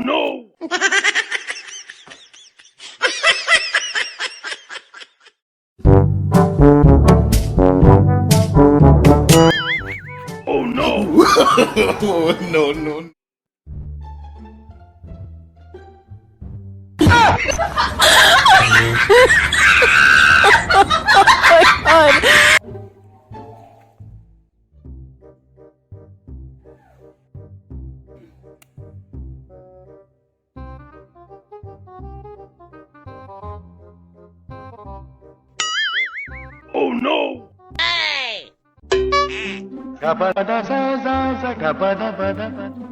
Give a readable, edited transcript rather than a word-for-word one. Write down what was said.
no! Oh no! No, no. Oh no! Gapada sa sa gapada pada pada.